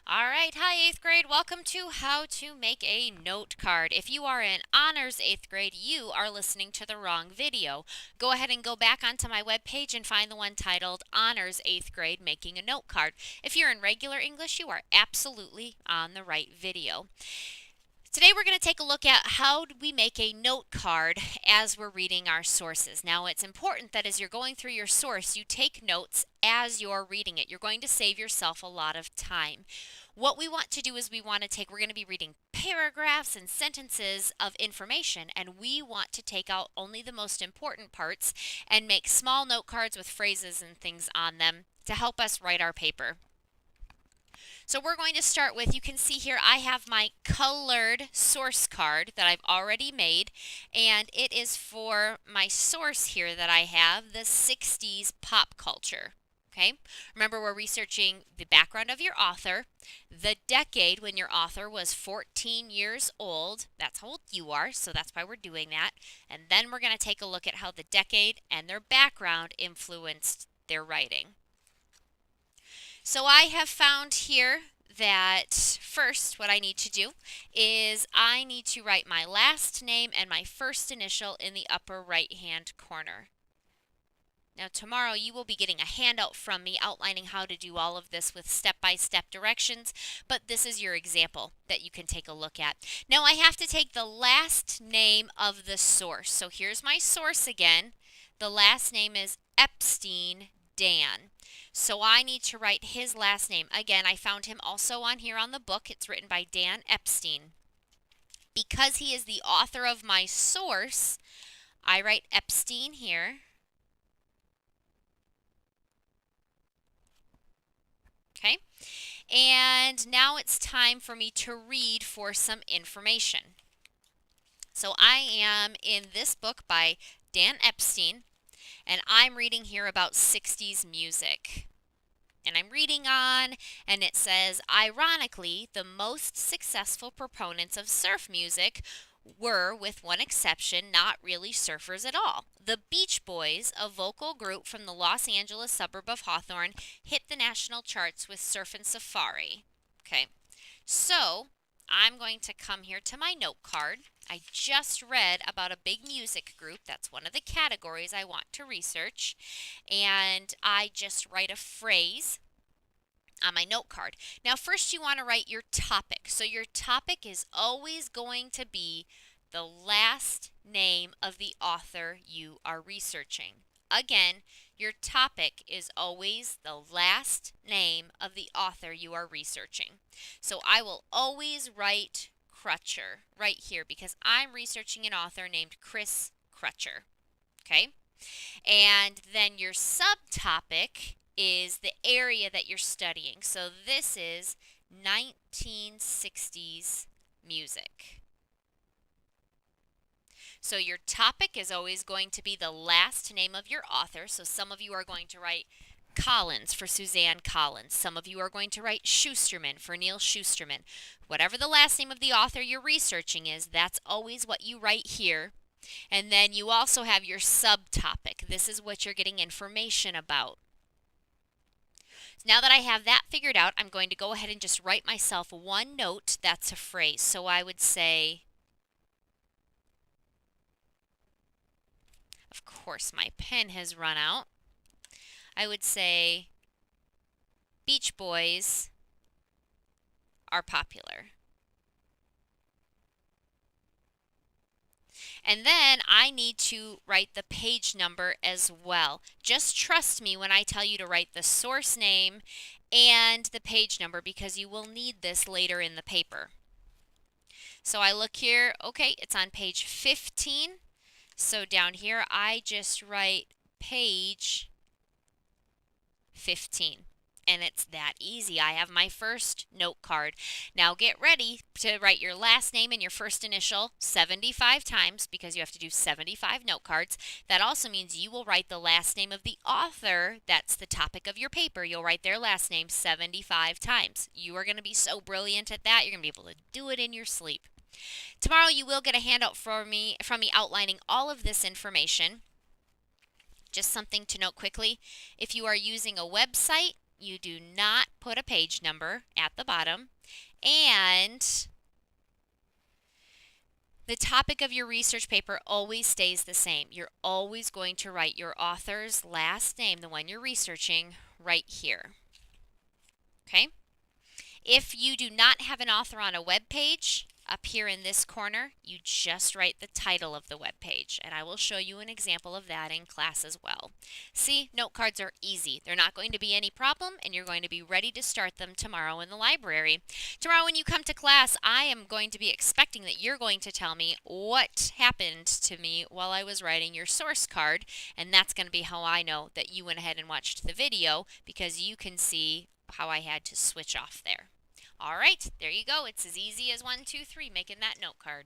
All right, hi 8th grade. Welcome to How to Make a Note Card. If you are in honors 8th grade, you are listening to the wrong video. Go ahead and go back onto my webpage and find the one titled Honors 8th Grade Making a Note Card. If you're in regular English, you are absolutely on the right video. Today we're going to take a look at how do we make a note card as we're reading our sources. Now it's important that as you're going through your source, you take notes as you're reading it. You're going to save yourself a lot of time. What we want to do is we're going to be reading paragraphs and sentences of information, and we want to take out only the most important parts and make small note cards with phrases and things on them to help us write our paper. So we're going to start with, you can see here I have my colored source card that I've already made, and it is for my source here that I have, the 60s pop culture. Okay, remember we're researching the background of your author, the decade when your author was 14 years old. That's how old you are, so that's why we're doing that. And then we're going to take a look at how the decade and their background influenced their writing. So I have found here that first what I need to do is I need to write my last name and my first initial in the upper right hand corner. Now tomorrow you will be getting a handout from me outlining how to do all of this with step-by-step directions, but this is your example that you can take a look at. Now I have to take the last name of the source. So here's my source again. The last name is Epstein Dan. So I need to write his last name. Again, I found him also on here on the book. It's written by Dan Epstein. Because he is the author of my source, I write Epstein here. Okay, and now it's time for me to read for some information. So I am in this book by Dan Epstein, and I'm reading here about 60s music. And I'm reading on, and it says, ironically, the most successful proponents of surf music were, with one exception, not really surfers at all. The Beach Boys, a vocal group from the Los Angeles suburb of Hawthorne, hit the national charts with Surfin' Safari. Okay, so I'm going to come here to my note card. I just read about a big music group. That's one of the categories I want to research. And I just write a phrase on my note card. Now first you want to write your topic. So your topic is always going to be the last name of the author you are researching. Again, your topic is always the last name of the author you are researching. So I will always write Crutcher right here because I'm researching an author named Chris Crutcher. Okay? And then your subtopic is the area that you're studying. So this is 1960s music. So your topic is always going to be the last name of your author. So some of you are going to write Collins for Suzanne Collins. Some of you are going to write Schusterman for Neil Schusterman. Whatever the last name of the author you're researching is, that's always what you write here. And then you also have your subtopic. This is what you're getting information about. Now that I have that figured out, I'm going to go ahead and just write myself one note that's a phrase. So I would say, of course, my pen has run out. I would say, Beach Boys are popular. And then I need to write the page number as well. Just trust me when I tell you to write the source name and the page number because you will need this later in the paper. So I look here, okay, it's on page 15. So down here I just write page 15. And it's that easy. I have my first note card. Now get ready to write your last name and your first initial 75 times because you have to do 75 note cards. That also means you will write the last name of the author. That's the topic of your paper. You'll write their last name 75 times. You are going to be so brilliant at that. You're going to be able to do it in your sleep. Tomorrow you will get a handout from me outlining all of this information. Just something to note quickly. If you are using a website, You do not put a page number at the bottom, and the topic of your research paper always stays the same. You're always going to write your author's last name, the one you're researching, right here. Okay? If you do not have an author on a web page, up here in this corner, you just write the title of the web page, and I will show you an example of that in class as well. See, note cards are easy. They're not going to be any problem, and you're going to be ready to start them tomorrow in the library. Tomorrow when you come to class, I am going to be expecting that you're going to tell me what happened to me while I was writing your source card, and that's going to be how I know that you went ahead and watched the video, because you can see how I had to switch off there. All right, there you go. It's as easy as 1, 2, 3 making that note card.